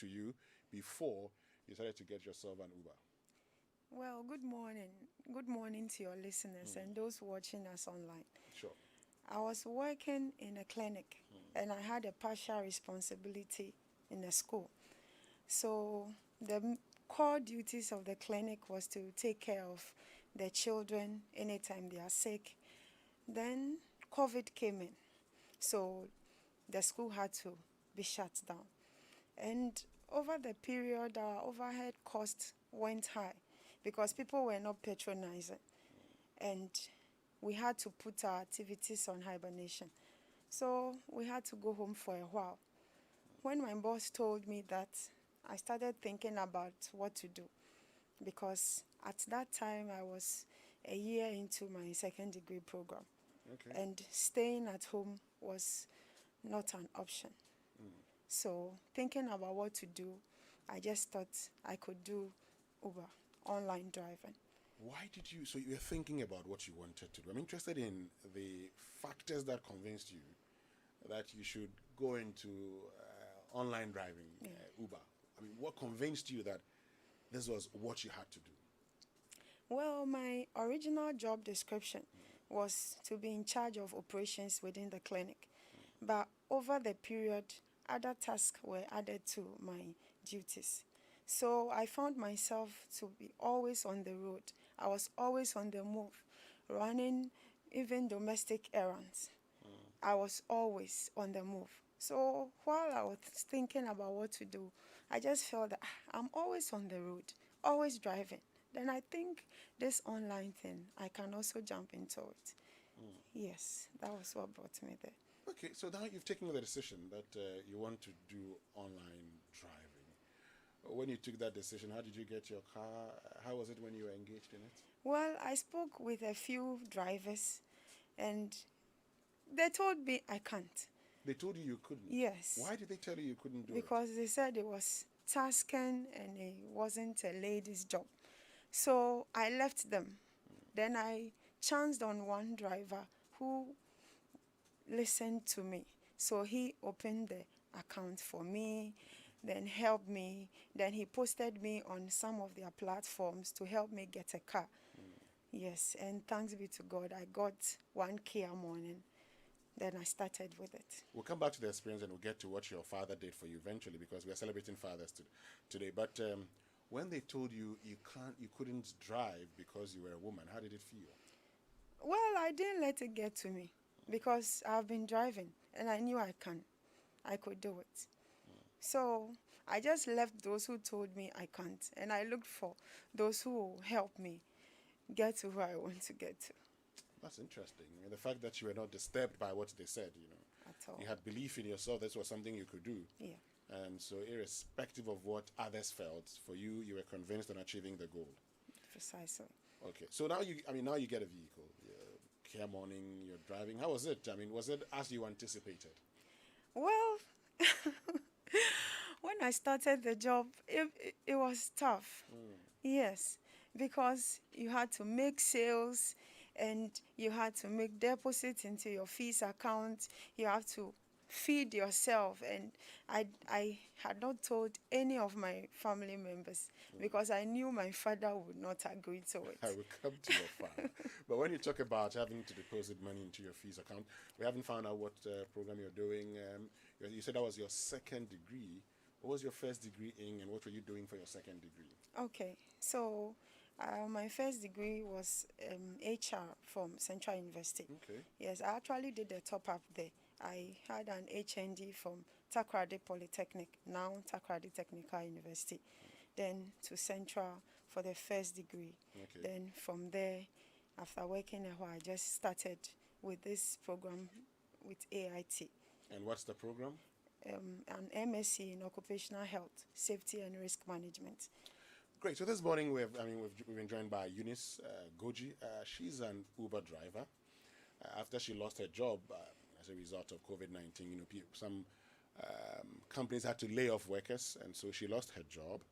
to you before you decided to get yourself an Uber? Well, good morning. Good morning to your listeners and those watching us online. Sure. I was working in a clinic and I had a partial responsibility in a school. So the core duties of the clinic was to take care of the children anytime they are sick. Then COVID came in. So the school had to be shut down. And over the period, our overhead cost went high because people were not patronizing. And we had to put our activities on hibernation. So we had to go home for a while. When my boss told me that, I started thinking about what to do because at that time I was a year into my second degree program Okay. and staying at home was not an option. So thinking about what to do, I just thought I could do Uber, online driving. Why did you? So you were thinking about what you wanted to do. I'm interested in the factors that convinced you that you should go into online driving, Uber. I mean, what convinced you that this was what you had to do? Well, my original job description was to be in charge of operations within the clinic. But over the period, other tasks were added to my duties. So I found myself to be always on the road. I was always on the move, running even domestic errands. I was always on the move. So while I was thinking about what to do, I just felt that I'm always on the road, always driving. Then I think this online thing, I can also jump into it. Yes, that was what brought me there. Okay, so now you've taken the decision that you want to do online driving. When you took that decision, how did you get your car? How was it when you were engaged in it? Well, I spoke with a few drivers and they told me I can't. They told you couldn't. Yes. Why did they tell you couldn't do it? Because they said it was tasking and it wasn't a lady's job. So I left them. Then I chanced on one driver who listened to me. So he opened the account for me, then helped me. Then he posted me on some of their platforms to help me get a car. Yes, and thanks be to God, I got one Kia Morning. Then I started with it. We'll come back to the experience and we'll get to what your father did for you eventually because we are celebrating fathers today. But when they told you you couldn't drive because you were a woman, how did it feel? Well, I didn't let it get to me because I've been driving and I knew I could do it. So I just left those who told me I can't and I looked for those who will help me get to where I want to get to. That's interesting. I mean, the fact that you were not disturbed by what they said, At all. you had belief in yourself. This was something you could do. Yeah. And so, irrespective of what others felt, for you, you were convinced on achieving the goal. Precisely. Okay. So now you get a vehicle. Care Morning, you're driving. How was it? I mean, was it as you anticipated? Well, when I started the job, it was tough. Yes, because you had to make sales and you had to make deposits into your fees account. You have to feed yourself. And I had not told any of my family members because I knew my father would not agree to it. I will come to your father. But when you talk about having to deposit money into your fees account, we haven't found out what program you're doing. You said that was your second degree. What was your first degree in, and what were you doing for your second degree? Okay, so my first degree was HR from Central University. Okay. Yes, I actually did the top up there. I had an HND from Takoradi Polytechnic, now Takoradi Technical University. Then to Central for the first degree. Okay. Then from there, after working a while, I just started with this program with AIT. And what's the program? An MSc in Occupational Health, Safety and Risk Management. Great. So this morning we've been joined by Eunice Godzi. She's an Uber driver. After she lost her job as a result of COVID-19, some companies had to lay off workers, and so she lost her job.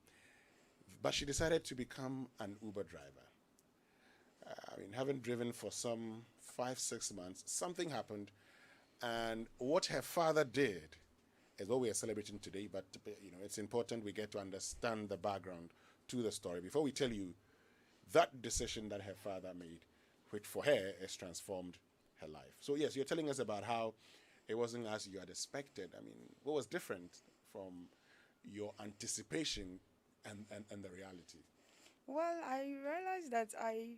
But she decided to become an Uber driver. Having driven for some 5-6 months, something happened, and what her father did is what we are celebrating today, but it's important we get to understand the background to the story before we tell you that decision that her father made, which for her has transformed her life. So yes, you're telling us about how it wasn't as you had expected. I mean, what was different from your anticipation and the reality? Well, I realized that I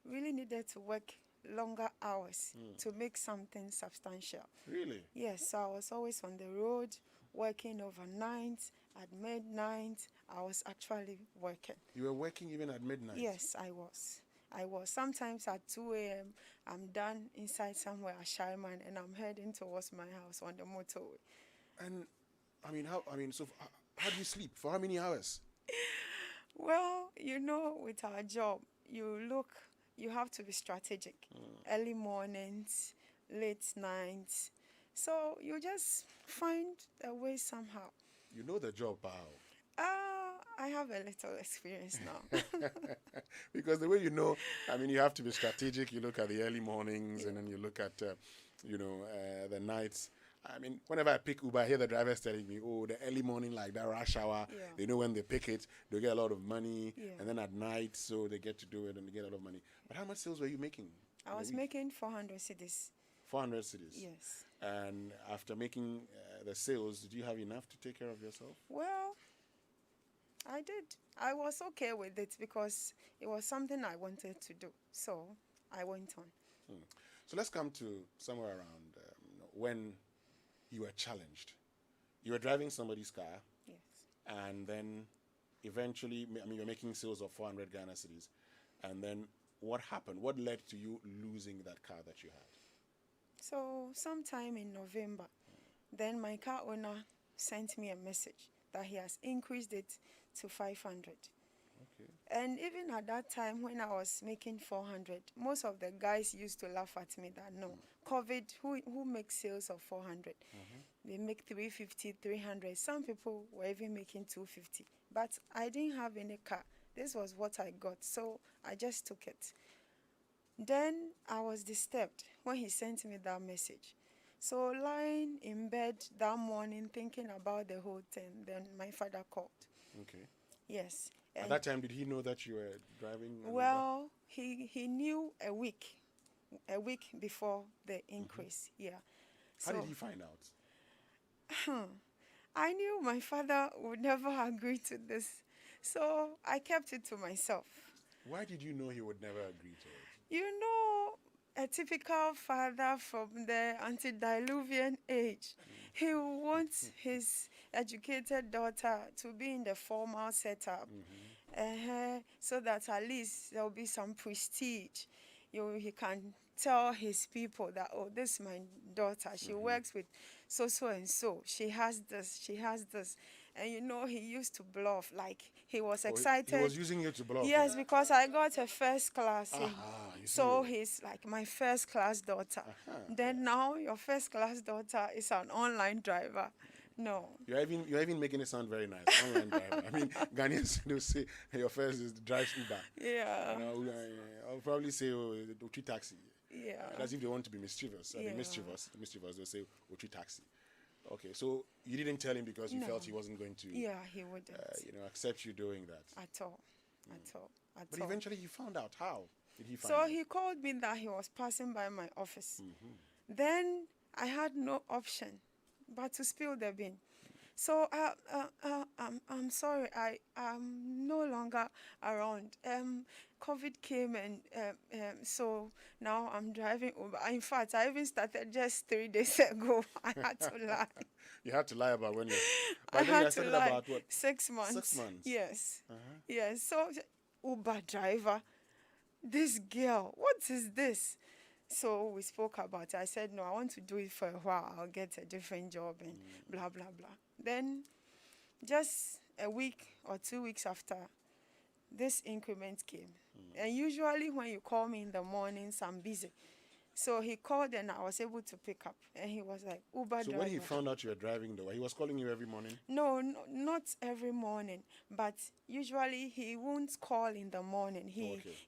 really needed to work longer hours to make something substantial. Really? Yes, so I was always on the road, working overnight, at midnight. I was actually working. You were working even at midnight? Yes, I was. I was. Sometimes at 2 a.m., I'm done inside somewhere at Shyman and I'm heading towards my house on the motorway. And how do you sleep? For how many hours? Well, with our job, you have to be strategic. Early mornings, late nights. So you just find a way somehow. You know the job, pal. I have a little experience now. Because the way you have to be strategic. You look at the early mornings and then you look at, the nights. I mean, whenever I pick Uber, I hear the drivers telling me, oh, the early morning, like that rush hour, they know when they pick it, they get a lot of money. And then at night, so they get to do it and they get a lot of money. But how much sales were you making? I was making 400 cedis. 400 cedis? Yes. And after making the sales, did you have enough to take care of yourself? Well, I did. I was okay with it because it was something I wanted to do. So I went on. So let's come to somewhere around when you were challenged. You were driving somebody's car. Yes. And then eventually, you were making sales of 400 Ghana cedis. And then what happened? What led to you losing that car that you had? So sometime in November, then my car owner sent me a message that he has increased it to 500. Okay. And even at that time when I was making 400, most of the guys used to laugh at me that no, COVID, who makes sales of 400? They make 350, 300. Some people were even making 250. But I didn't have any car. This was what I got, so I just took it. Then I was disturbed when he sent me that message. So lying in bed that morning thinking about the whole thing, then my father called. Okay. Yes. At that time, did he know that you were driving? Well, he knew a week before the increase. Yeah. How did he find out? I knew my father would never agree to this, so I kept it to myself. Why did you know he would never agree to it? A typical father from the antediluvian age. He wants his educated daughter to be in the formal setup, so that at least there will be some prestige. He can tell his people that, oh, this is my daughter. She works with so and so. She has this. She has this. And he used to bluff. Like, he was excited. He was using you to bluff? Yes, because I got a first class. So see. he's like my first class daughter. Then now your first class daughter is an online driver. No. You're even making it sound very nice. Online driver. I mean, Ghanaians do say your first is drives Uber. Yeah. I'll probably say Uchi taxi. Yeah. That's if they want to be mischievous. Mischievous, they'll say Uchi taxi. Okay, so you didn't tell him because you felt he wasn't going to. Yeah, he wouldn't. Accept you doing that. At all. But eventually you found out. How did he find out? So he called me that he was passing by my office. Then I had no option but to spill the bean. So I'm sorry, I'm no longer around. COVID came and so now I'm driving Uber. In fact, I even started just 3 days ago. I had to lie. You had to lie about when you... I had to lie. About what? 6 months. 6 months? Yes. Yes. So Uber driver, this girl, what is this? So we spoke about it. I said, no, I want to do it for a while. I'll get a different job and blah, blah, blah. Then just a week or 2 weeks after, this increment came. And usually when you call me in the mornings, I'm busy. So he called and I was able to pick up. And he was like, Uber driver. So when he found out you were driving, though, he was calling you every morning? No, not every morning. But usually he won't call in the morning.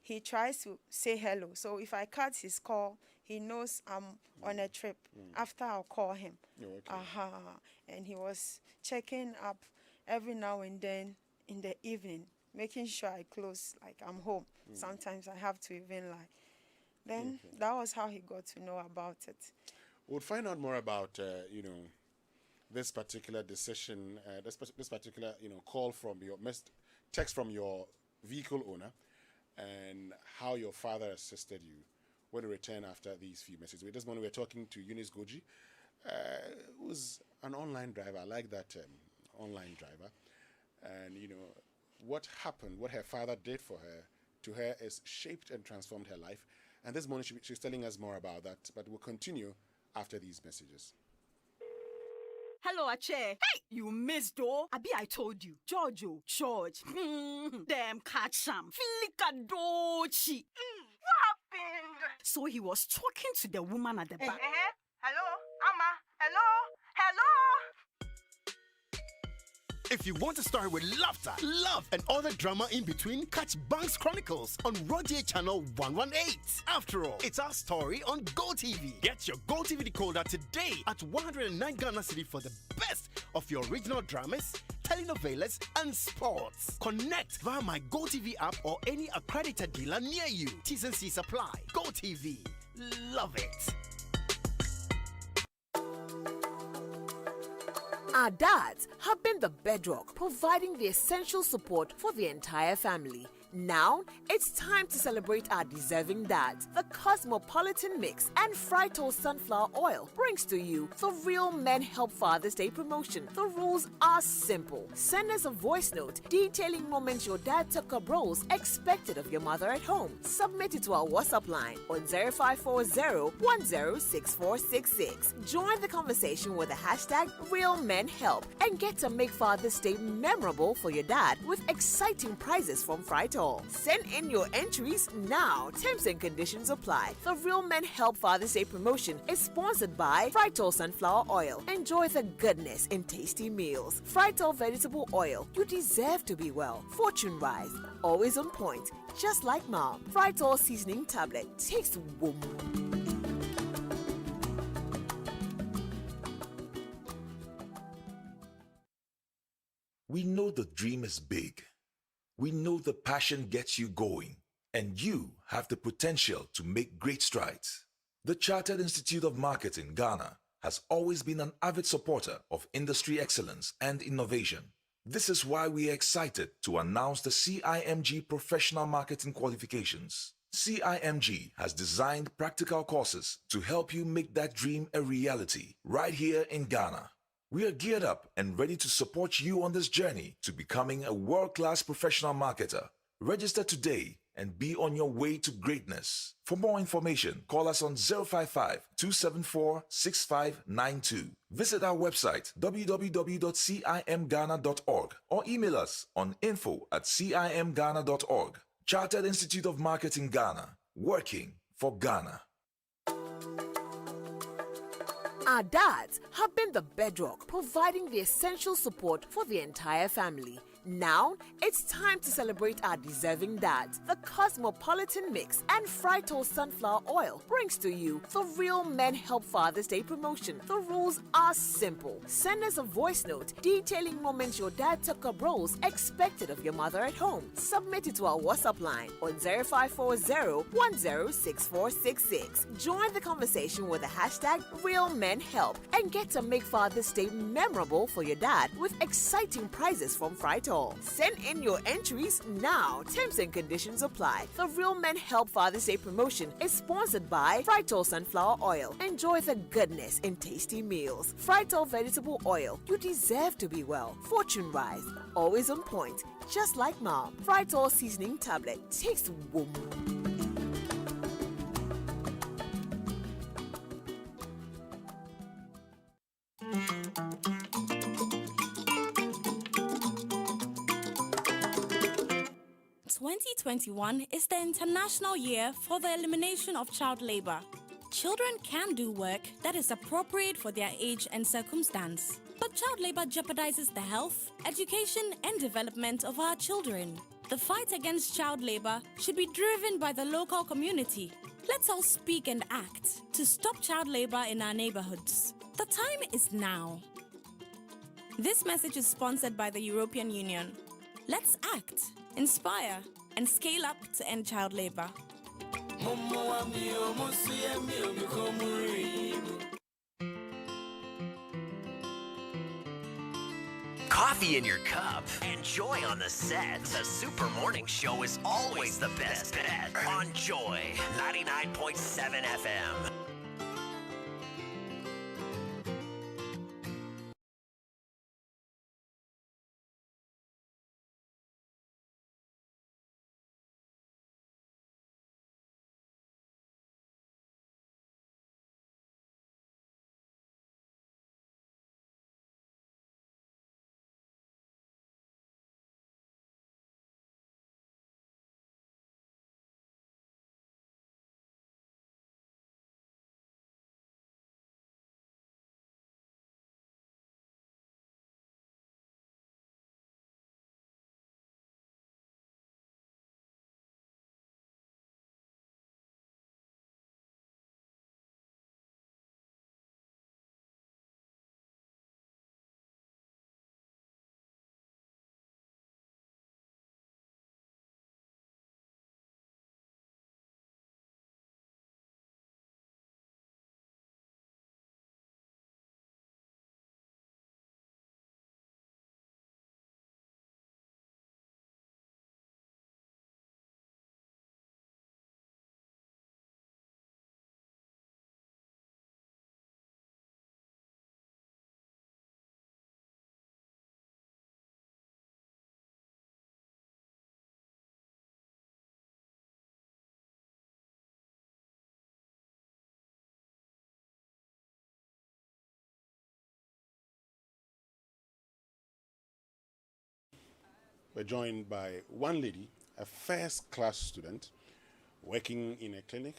He tries to say hello. So if I cut his call, he knows I'm on a trip. After I'll call him. Oh, okay. And he was checking up every now and then in the evening, making sure I close, like I'm home. Sometimes I have to even lie. Then that was how he got to know about it. We'll find out more about, this particular decision, this particular, call from your text from your vehicle owner, and how your father assisted you when you return after these few messages. This morning we're talking to Eunice Godzi, who's an online driver. I like that term, online driver. And, what happened, what her father did for her, to her, is shaped and transformed her life. And this morning she's telling us more about that, but we'll continue after these messages. Hello, Ache. Hey, you missed though. Abi, I told you. George. Them catch some. Filikadochi. What happened? So he was talking to the woman at the back. Hello, Amma. Hello. If you want to start with laughter, love, and all the drama in between, catch Banks Chronicles on Roger Channel 118. After all, it's our story on GoTV. Get your GoTV decoder today at 109 Ghana Cedi for the best of your original dramas, telenovelas, and sports. Connect via my GoTV app or any accredited dealer near you. T's and C's apply. GoTV. Love it. Our dads have been the bedrock, providing the essential support for the entire family. Now, it's time to celebrate our deserving dads. The Cosmopolitan Mix and Frito Sunflower Oil brings to you the Real Men Help Father's Day promotion. The rules are simple. Send us a voice note detailing moments your dad took up roles expected of your mother at home. Submit it to our WhatsApp line on 0540-106466. Join the conversation with the hashtag #RealMenHelp and get to make Father's Day memorable for your dad with exciting prizes from Frito. Send in your entries now. Terms and conditions apply. The Real Men Help Father's Day promotion is sponsored by Frito Sunflower Oil. Enjoy the goodness in tasty meals. Frito Vegetable Oil. You deserve to be well. Fortune Rise. Always on point. Just like mom. Frito Seasoning Tablet. Tastes boom. We know the dream is big. We know the passion gets you going, and you have the potential to make great strides. The Chartered Institute of Marketing, Ghana, has always been an avid supporter of industry excellence and innovation. This is why we are excited to announce the CIMG Professional Marketing Qualifications. CIMG has designed practical courses to help you make that dream a reality right here in Ghana. We are geared up and ready to support you on this journey to becoming a world-class professional marketer. Register today and be on your way to greatness. For more information, call us on 055-274-6592. Visit our website www.cimghana.org or email us on info@cimghana.org. Chartered Institute of Marketing Ghana, working for Ghana. Our dads have been the bedrock, providing the essential support for the entire family. Now, it's time to celebrate our deserving dads. The Cosmopolitan Mix and Frito Sunflower Oil brings to you the Real Men Help Father's Day promotion. The rules are simple. Send us a voice note detailing moments your dad took up roles expected of your mother at home. Submit it to our WhatsApp line on 0540-106466. Join the conversation with the hashtag #RealMenHelp and get to make Father's Day memorable for your dad with exciting prizes from Frito. Send in your entries now. Terms and conditions apply. The Real Men Help Father's Day promotion is sponsored by Frito Sunflower Oil. Enjoy the goodness in tasty meals. Frito Vegetable Oil. You deserve to be well. Fortune Rise. Always on point. Just like mom. Frito Seasoning Tablet. Tastes boom. 2021 is the International Year for the Elimination of Child Labor. Children can do work that is appropriate for their age and circumstance, but child labor jeopardizes the health, education, and development of our children. The fight against child labor should be driven by the local community. Let's all speak and act to stop child labor in our neighborhoods. The time is now. This message is sponsored by the European Union. Let's act, inspire, and scale up to end child labor. Coffee in your cup and Joy on the set. The Super Morning Show is always the best bet on Joy 99.7 FM. We're joined by one lady, a first-class student, working in a clinic,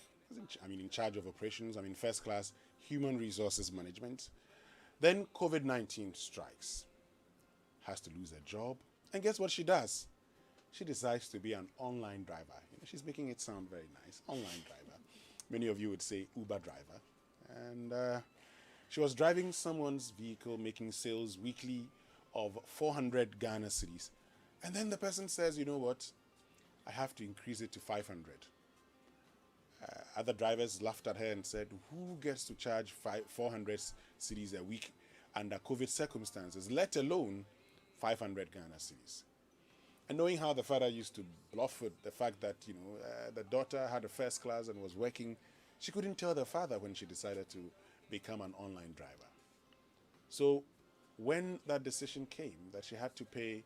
in charge of operations, first-class human resources management. Then COVID-19 strikes, has to lose her job, and guess what she does? She decides to be an online driver. She's making it sound very nice, online driver. Many of you would say Uber driver. And she was driving someone's vehicle, making sales weekly of 400 Ghana cedis. And then the person says, you know what, I have to increase it to 500. Other drivers laughed at her and said, who gets to charge 400 cedis a week under COVID circumstances, let alone 500 Ghana cedis? And knowing how the father used to bluff with the fact that, the daughter had a first class and was working, she couldn't tell the father when she decided to become an online driver. So when that decision came that she had to pay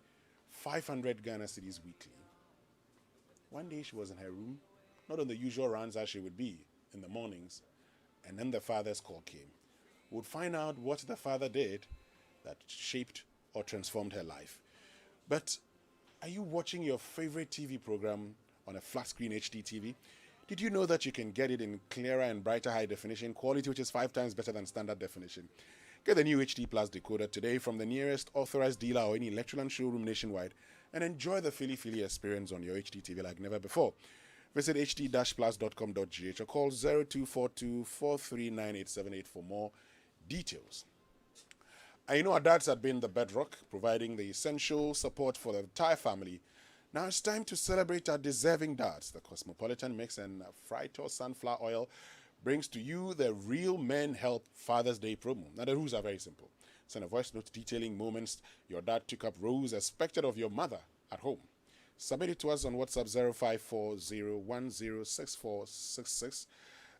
500 Ghana cedis weekly, one day she was in her room, not on the usual rounds as she would be in the mornings, and then the father's call came. We would find out what the father did that shaped or transformed her life. But are you watching your favorite TV program on a flat screen HD TV? Did you know that you can get it in clearer and brighter high definition quality, which is 5 times better than standard definition? Get the new HD Plus decoder today from the nearest authorized dealer or any Electroland showroom nationwide and enjoy the Philly experience on your HD TV like never before. Visit hd-plus.com.gh or call 0242-439-878 for more details. And our dads had been the bedrock, providing the essential support for the entire family. Now it's time to celebrate our deserving dads. The Cosmopolitan Mix and Frito Sunflower Oil brings to you the Real Men Help Father's Day promo. Now the rules are very simple. Send a voice note detailing moments your dad took up roles expected of your mother at home. Submit it to us on WhatsApp 0540106466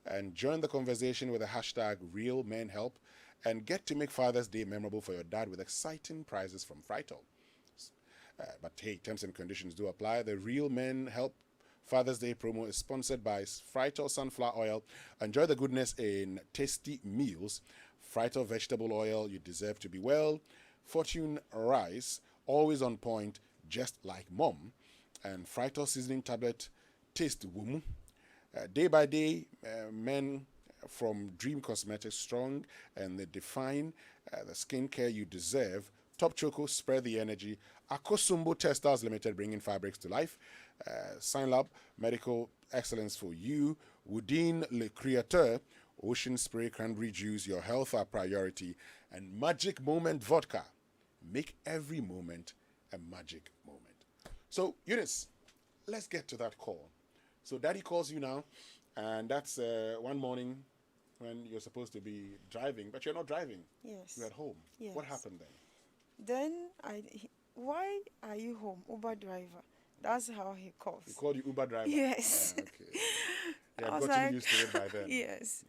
and join the conversation with the hashtag Real Men Help and get to make Father's Day memorable for your dad with exciting prizes from Frito. But hey, terms and conditions do apply. The Real Men Help Father's Day promo is sponsored by Frito Sunflower Oil. Enjoy the goodness in tasty meals. Frito Vegetable Oil, you deserve to be well. Fortune Rice, always on point, just like mom. And Frito Seasoning Tablet, taste wumu. Day by day, men from Dream Cosmetics strong and they define the skincare you deserve. Top Choco, spread the energy. Akosumbo Textiles Limited, bringing fabrics to life. Sign Lab, medical excellence for you. Woudin Le Créateur, Ocean Spray Cranberry Juice, your health our priority, and Magic Moment Vodka. Make every moment a magic moment. So, Eunice, let's get to that call. So, Daddy calls you now, and that's one morning when you're supposed to be driving, but you're not driving. Yes. You're at home. Yes. What happened then? Why are you home, Uber driver? That's how he calls. He called you Uber driver? Yes. Okay. You I had was gotten like, used to it by then. Yes.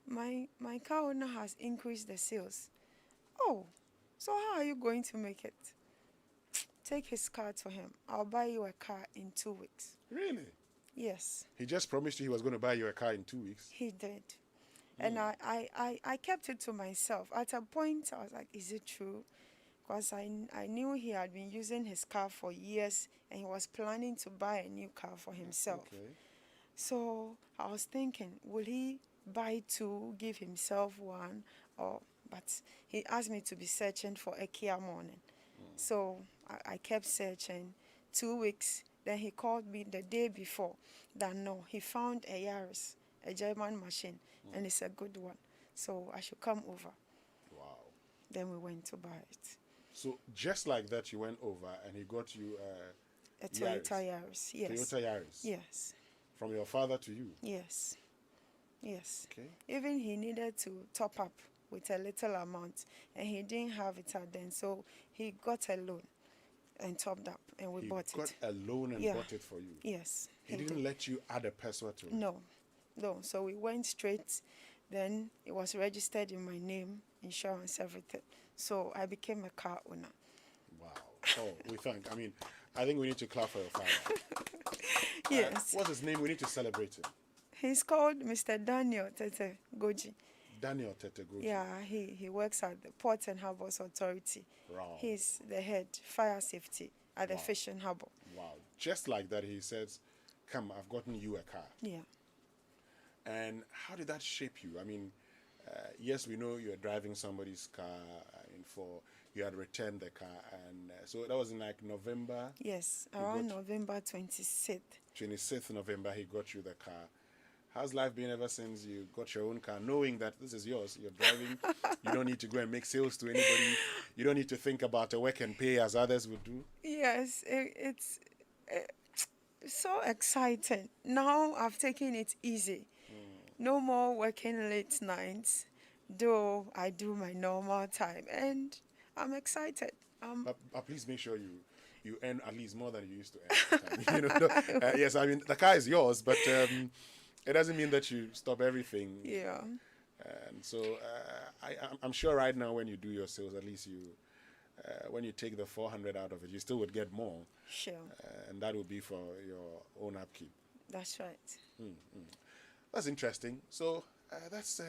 My car owner has increased the sales. Oh, so how are you going to make it? Take his car to him. I'll buy you a car in 2 weeks. Really? Yes. He just promised you he was going to buy you a car in 2 weeks. He did. And I kept it to myself. At a point, I was like, is it true? Because I knew he had been using his car for years and he was planning to buy a new car for himself. Okay. So I was thinking, will he buy two, give himself one? But he asked me to be searching for a Kia Morning. So I kept searching 2 weeks. Then he called me the day before that no, he found a Yaris, a German machine, and it's a good one. So I should come over. Wow. Then we went to buy it. So just like that, you went over and he got you A Toyota Yaris, yes. Toyota Yaris? Yes. From your father to you? Yes. Yes. Okay. Even he needed to top up with a little amount, and he didn't have it at then, so he got a loan and topped up, and we bought it. He got a loan and bought it for you? Yes. He didn't let you add a person to it? No. So we went straight. Then it was registered in my name, insurance, everything. So I became a car owner. Wow. Oh, I think we need to clap for your father. Yes. What's his name? We need to celebrate him. He's called Mr. Daniel Tete Godzi. Daniel Tete Godzi. Yeah, he works at the Port and Harbours Authority. Wow. He's the head fire safety at the fishing harbour. Wow. Just like that, he says, come, I've gotten you a car. Yeah. And how did that shape you? Yes, we know you're driving somebody's car. You had returned the car, and so that was in like November. Yes, around November 26th. 26th November, he got you the car. How's life been ever since you got your own car, knowing that this is yours? You're driving. You don't need to go and make sales to anybody. You don't need to think about a work and pay as others would do. Yes, it's so exciting. Now I've taken it easy. No more working late nights, though I do my normal time, and I'm excited. But please make sure you earn at least more than you used to earn. Yes, the car is yours, but it doesn't mean that you stop everything. Yeah. And so I'm sure right now when you do your sales, at least when you take the 400 out of it, you still would get more. Sure. And that would be for your own upkeep. That's right. That's interesting. So that's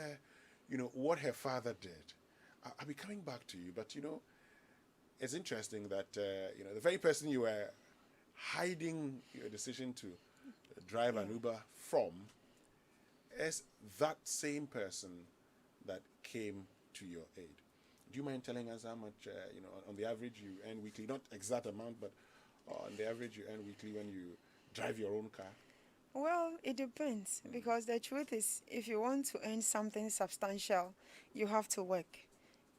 what her father did. I'll be coming back to you, but it's interesting that the very person you were hiding your decision to drive an Uber from is that same person that came to your aid. Do you mind telling us how much on the average you earn weekly? Not exact amount, but on the average you earn weekly when you drive your own car? Well, it depends, because the truth is, if you want to earn something substantial, you have to work,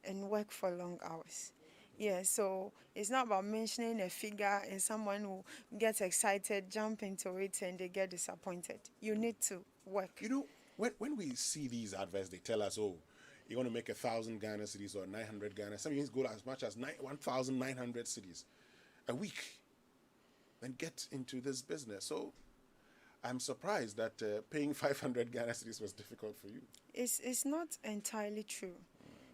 and work for long hours. Yeah, so it's not about mentioning a figure and someone who gets excited, jump into it, and they get disappointed. You need to work. When we see these adverts, they tell us, oh, you want to make 1,000 Ghana cedis or 900 Ghana. Some things go as much as 1,900 cedis a week. Then get into this business. So I'm surprised that paying 500 Ghana cedis was difficult for you. It's not entirely true.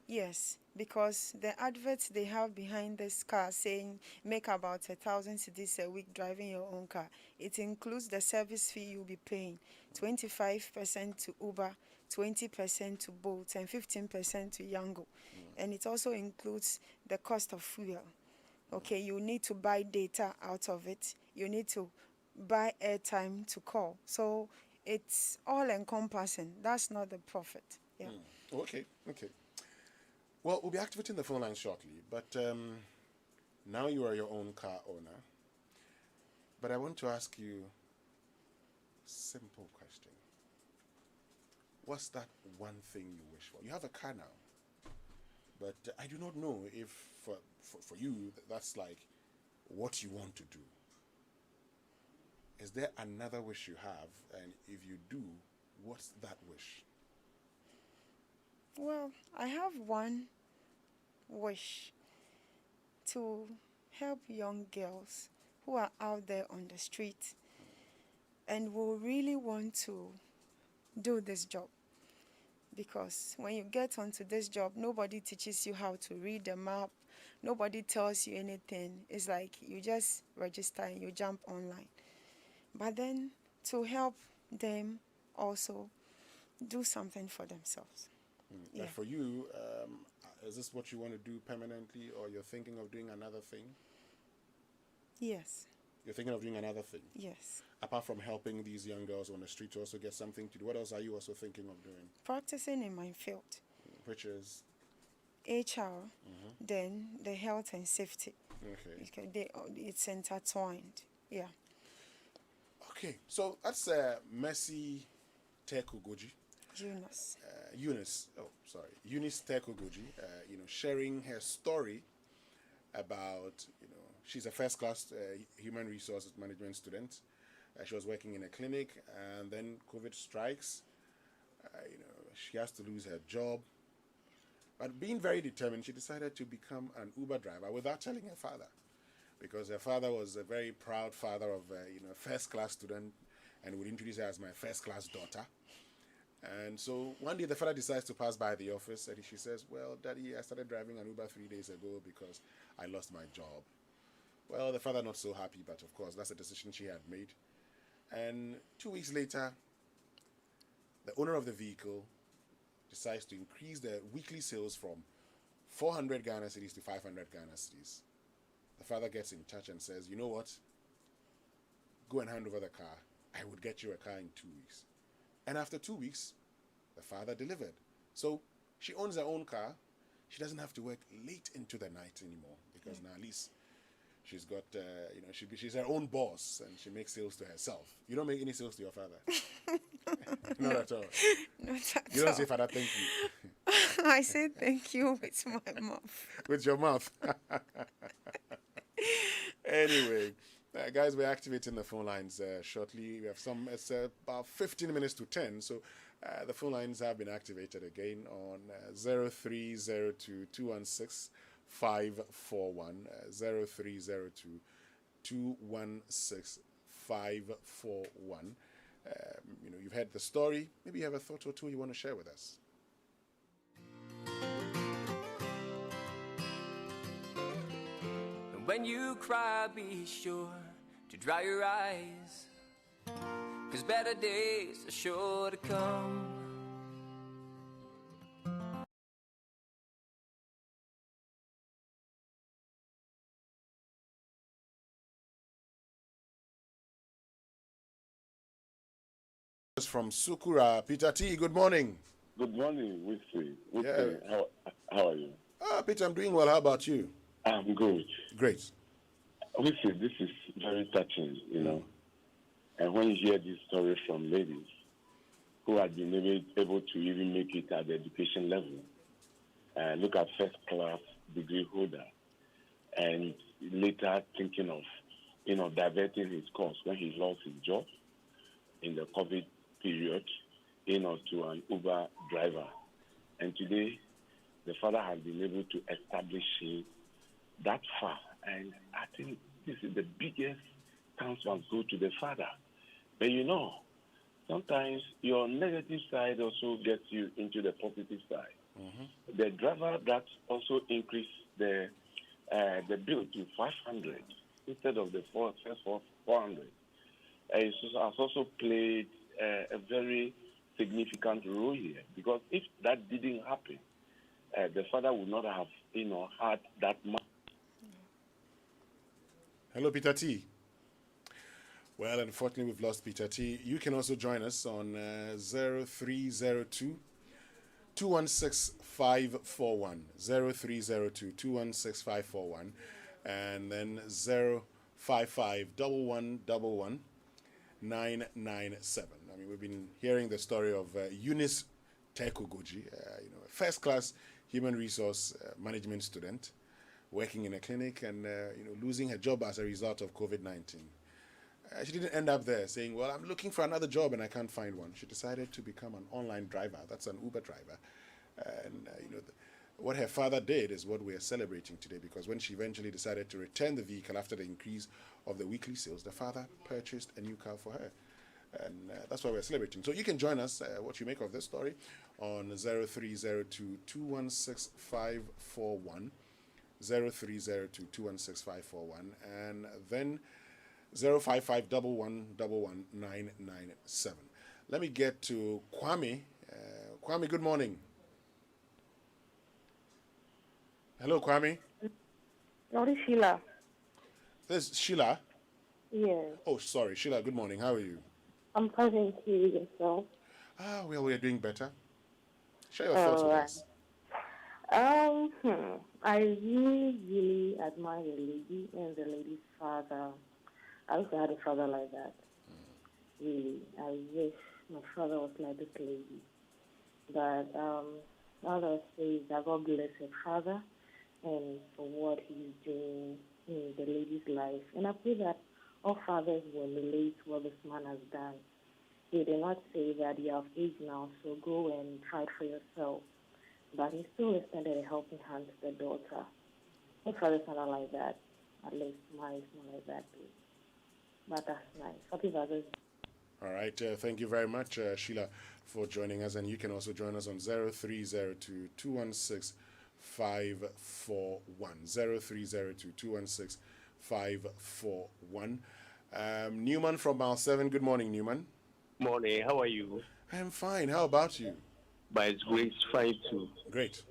Yes, because the adverts they have behind this car saying make about 1,000 cedis a week driving your own car. It includes the service fee you'll be paying, 25% to Uber, 20% to Bolt, and 15% to Yango. And it also includes the cost of fuel. Okay, you need to buy data out of it. You need to buy airtime to call. So it's all encompassing. That's not the profit. Yeah. Okay. Well, we'll be activating the phone line shortly, but now you are your own car owner. But I want to ask you a simple question. what's that one thing you wish for? You have a car now, but I do not know if for you that's like what you want to do. Is there another wish you have? And if you do, what's that wish? Well, I have one wish to help young girls who are out there on the street and will really want to do this job. Because when you get onto this job, nobody teaches you how to read the map. Nobody tells you anything. It's like you just register and you jump online. But then to help them also do something for themselves. Yeah. For you, is this what you want to do permanently, or you're thinking of doing another thing? Yes. You're thinking of doing another thing? Yes. Apart from helping these young girls on the street to also get something to do, what else are you also thinking of doing? Practicing in my field. Which is? HR, then the health and safety. Okay. It's intertwined. Yeah. Okay, so that's Mercy Teiko Godzi. Eunice. Eunice Teiko Godzi, sharing her story about, she's a first-class human resources management student. She was working in a clinic, and then COVID strikes. She has to lose her job. But being very determined, she decided to become an Uber driver without telling her father, because her father was a very proud father of a first-class student, and would introduce her as my first-class daughter. And so one day the father decides to pass by the office, and she says, "Well, Daddy, I started driving an Uber 3 days ago because I lost my job." Well, the father not so happy, but of course that's a decision she had made. And 2 weeks later, the owner of the vehicle decides to increase the weekly sales from 400 Ghana cedis to 500 Ghana cedis. The father gets in touch and says, "You know what? Go and hand over the car. I would get you a car in 2 weeks." And after 2 weeks, the father delivered. So she owns her own car. She doesn't have to work late into the night anymore, because now at least she's got, she's her own boss, and she makes sales to herself. You don't make any sales to your father? Not at all. Not at You don't all. say, "Father, thank you." I say thank you with my mouth. With your mouth. Anyway, guys, we're activating the phone lines shortly. We have it's about 15 minutes to 10, so the phone lines have been activated again on 0302 216 541, 0302 216 541. You've heard the story. Maybe you have a thought or two you want to share with us. When you cry, be sure to dry your eyes, 'cause better days are sure to come. From Sukura, Peter T. Good morning. Good morning, Wesley. Yeah. How are you? Peter, I'm doing well. How about you? I'm good. Great. Wesley, this is very touching, And when you hear this story from ladies who have been able to even make it at the education level, look at first-class degree holder, and later thinking of, diverting his course when he lost his job in the COVID period, to an Uber driver. And today, the father has been able to establish him that far. And I think this is the biggest thanks must go to the father. But sometimes your negative side also gets you into the positive side. Mm-hmm. The driver that also increased the bill to 500 instead of the first 400. It has also played a very significant role here, because if that didn't happen, the father would not have, had that much. Hello, Peter T. Well, unfortunately, we've lost Peter T. You can also join us on 0302 216 541, 0302 216 541, and then 055 1111 997. We've been hearing the story of Eunice Teiko Godzi, a first-class human resource management student working in a clinic and losing her job as a result of COVID-19. She didn't end up there saying, well, I'm looking for another job and I can't find one. She decided to become an online driver. That's an Uber driver. And, what her father did is what we are celebrating today, because when she eventually decided to return the vehicle after the increase of the weekly sales, the father purchased a new car for her. And that's why we're celebrating. So you can join us, what you make of this story, on 0302-216-541, 0302-216-541, and then 055-1111-997. Let me get to Kwame. Kwame, good morning. Hello, Kwame. Not Sheila. This is Sheila? Yes. Oh, sorry. Sheila, good morning. How are you? I'm fine, thank you. Yourself? Well, we're doing better. Share your thoughts with us. I really admire the lady and the lady's father. I wish I had a father like that. Really. I wish my father was like this lady. But all I say is that God bless her father and for what he's doing in the lady's life. And I pray that all fathers will relate to what this man has done. He did not say that you have age now, so go and try it for yourself. But he still extended a helping hand to the daughter. My father's not like that. At least mine is not like that too. But that's nice. Happy Father's Day. All right. Thank you very much, Sheila, for joining us. And you can also join us on 0302-216-541. 0302-216-541. Newman from Mile 7. Good morning, Newman. Morning. How are you? I'm fine. How about you? By His grace, fine too. Great.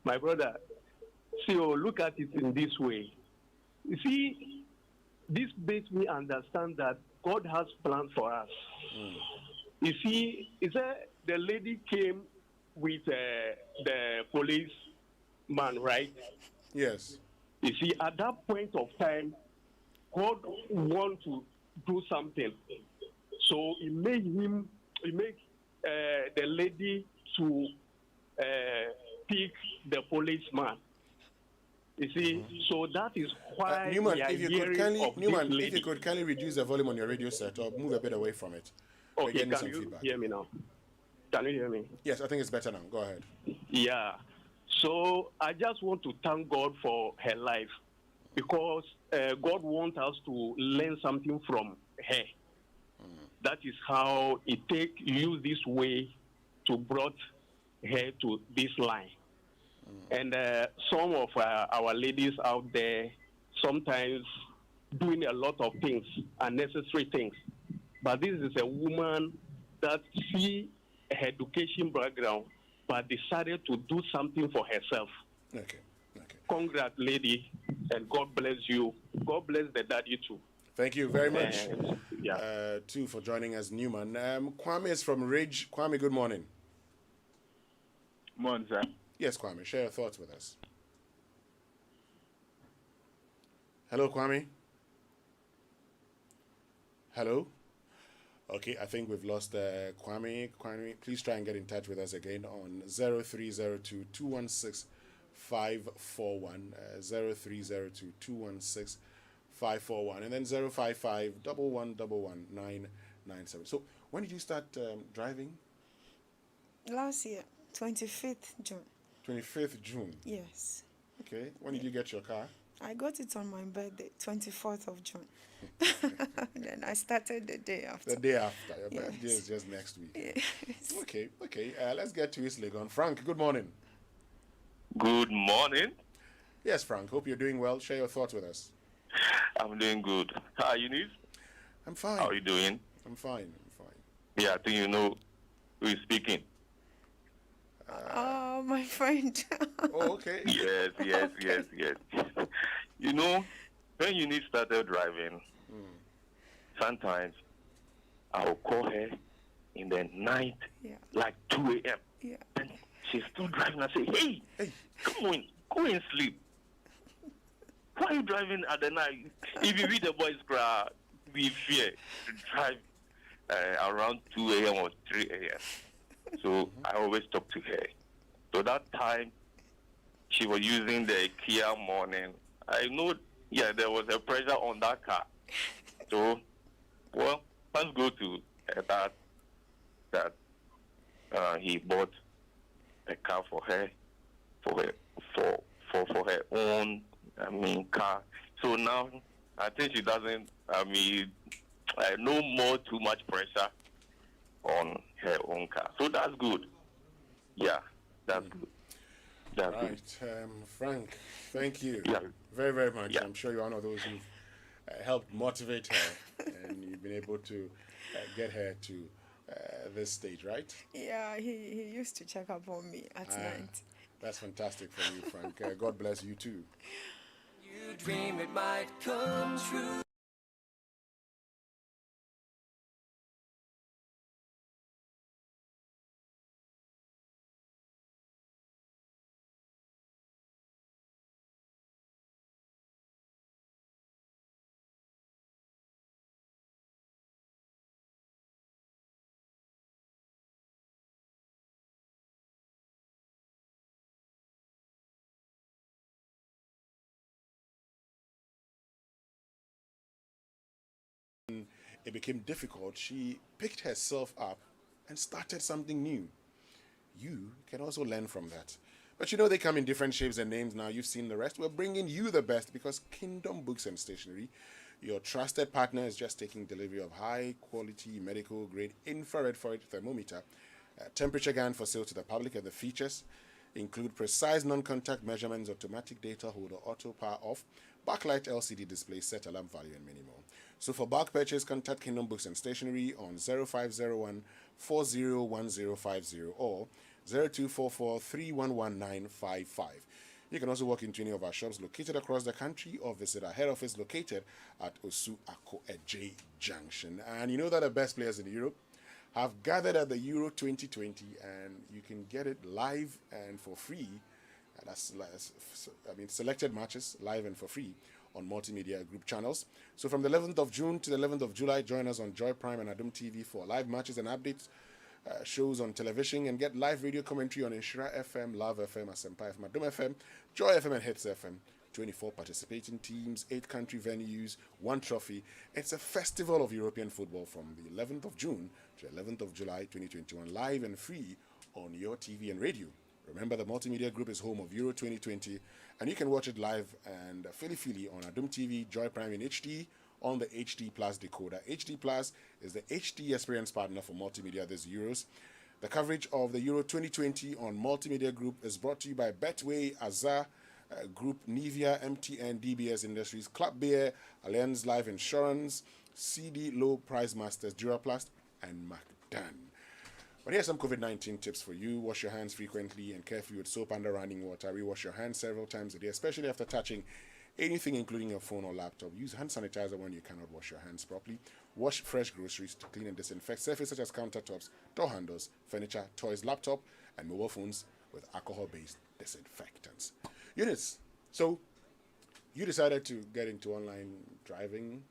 My brother, look at it in this way. You see, this makes me understand that God has plans for us. You see, the lady came with the policeman, right? Yes. You see, at that point of time, God wants to do something. So he made the lady to pick the policeman. You see, so that is why Newman, we are if you could kindly reduce the volume on your radio set or move a bit away from it. Okay, can you hear me now? Can you hear me? Yes, I think it's better now. Go ahead. Yeah. So I just want to thank God for her life, because God wants us to learn something from her. That is how He use this way to brought her to this line. And some of our ladies out there sometimes doing a lot of things, unnecessary things. But this is a woman that see her education background, but decided to do something for herself. Okay. Congrats, lady, and God bless you. God bless the daddy too. Thank you very much, too, for joining us, Newman. Kwame is from Ridge. Kwame, good morning. Morning, sir. Yes, Kwame, share your thoughts with us. Hello, Kwame. Hello. Okay, I think we've lost Kwame. Kwame, please try and get in touch with us again on 0302-216-541, 0302-216-541, and then 055-1111-997. So, when did you start driving? Last year, 25th June. 25th June? Yes. Okay. When did you get your car? I got it on my birthday, 24th of June. Then I started the day after. The day after. Your birthday is just next week. Yes. Okay. Let's get to East Legon. Frank, good morning. Good morning. Yes, Frank. Hope you're doing well. Share your thoughts with us. I'm doing good. Hi, Eunice. I'm fine. How are you doing? I'm fine. Yeah, I think you know who is speaking. My friend. Oh, okay. Yes. You know, when Eunice started driving, sometimes I'll call her in the night, like 2 a.m. Yeah. And she's still driving. I say, hey, come on, go and sleep. Why are you driving at the night? If you read the boys cry, we fear to drive around 2 a.m. or 3 a.m. So I always talk to her. So that time, she was using the Kia Morning. I know, there was a pressure on that car. So, well, let's go to that he bought a car for her, for her own, car. So now, I think she doesn't, no more too much pressure on her own car. So that's good. Yeah, that's good. That's right. Frank, thank you very, very much. Yeah. I'm sure you're one of those who've helped motivate her and you've been able to get her to this stage, right? Yeah, he used to check up on me at night. That's fantastic for you, Frank. God bless you too. You dream it might come true. It became difficult, she picked herself up and started something new. You can also learn from that. But they come in different shapes and names now. You've seen the rest. We're bringing you the best because Kingdom Books and Stationery, your trusted partner, is just taking delivery of high-quality medical-grade infrared thermometer, temperature gun for sale to the public, and the features include precise non-contact measurements, automatic data holder, auto power off, backlight LCD display, set alarm value, and many more. So for bulk purchase, contact Kingdom Books and Stationery on 0501 401050 or 0244 311955. You can also walk into any of our shops located across the country or visit our head office located at Osu Ako Eje Junction. And you know that the best players in Europe have gathered at the Euro 2020 and you can get it live and for free. Selected matches live and for free on multimedia group channels. So from the 11th of June to the 11th of July, join us on Joy Prime and Adum TV for live matches and updates, shows on television, and get live radio commentary on Inshira FM, Love FM, Asempa FM, Adum FM, Joy FM, and Hits FM. 24 participating teams, 8 country venues, 1 trophy. It's a festival of European football from the 11th of June to the 11th of July 2021, live and free on your TV and radio. Remember, the Multimedia Group is home of Euro 2020, and you can watch it live and Philly on Adum TV, Joy Prime in HD, on the HD Plus decoder. HD Plus is the HD experience partner for Multimedia this Euros. The coverage of the Euro 2020 on Multimedia Group is brought to you by Betway, Azar Group, Nivea, MTN, DBS Industries, Club Beer, Allianz Life Insurance, CD Low Price Masters, Duraplast, and MacDan. But here's some COVID-19 tips for you. Wash your hands frequently and carefully with soap under running water. Rewash your hands several times a day, especially after touching anything including your phone or laptop. Use hand sanitizer when you cannot wash your hands properly. Wash fresh groceries to clean and disinfect surfaces such as countertops, door handles, furniture, toys, laptop, and mobile phones with alcohol-based disinfectants. Eunice, so you decided to get into online driving,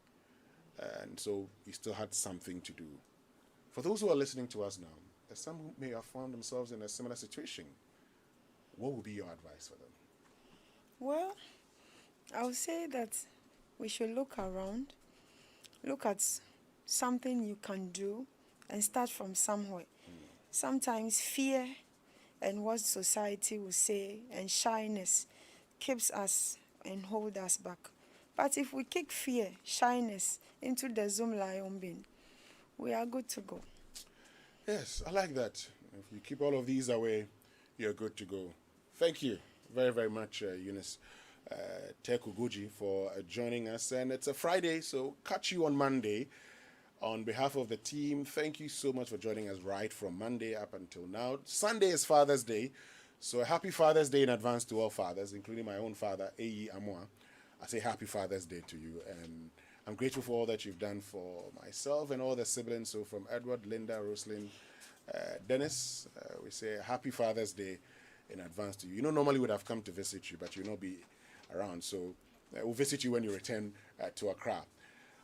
and so you still had something to do. For those who are listening to us now, there's some who may have found themselves in a similar situation. What would be your advice for them? Well, I would say that we should look around, look at something you can do, and start from somewhere. Sometimes fear and what society will say and shyness keeps us and hold us back. But if we kick fear, shyness into the Zoom lion bin, we are good to go. Yes, I like that. If you keep all of these away, you're good to go. Thank you very, very much, Eunice. Teiko Godzi for joining us. And it's a Friday, so catch you on Monday. On behalf of the team, thank you so much for joining us right from Monday up until now. Sunday is Father's Day, so a happy Father's Day in advance to all fathers, including my own father, A.E. Amwa. I say happy Father's Day to you, and I'm grateful for all that you've done for myself and all the siblings. So from Edward, Linda, Roslyn, Dennis, we say happy Father's Day in advance to you. Normally would have come to visit you, but you'll not be around, so we'll visit you when you return to Accra.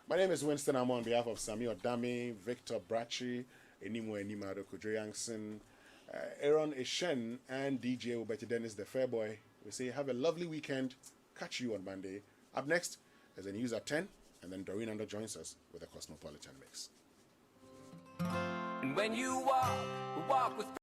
My name is Winston. I'm on behalf of Sami Odame, Victor Brachi, Enimo Enimado, Kudre Yankson, Aaron Ishen and DJ Ubeti Dennis the Fairboy. We say have a lovely weekend. Catch you on Monday. Up next, there's a news at 10, and then Doreen Under joins us with a Cosmopolitan Mix. And when you walk with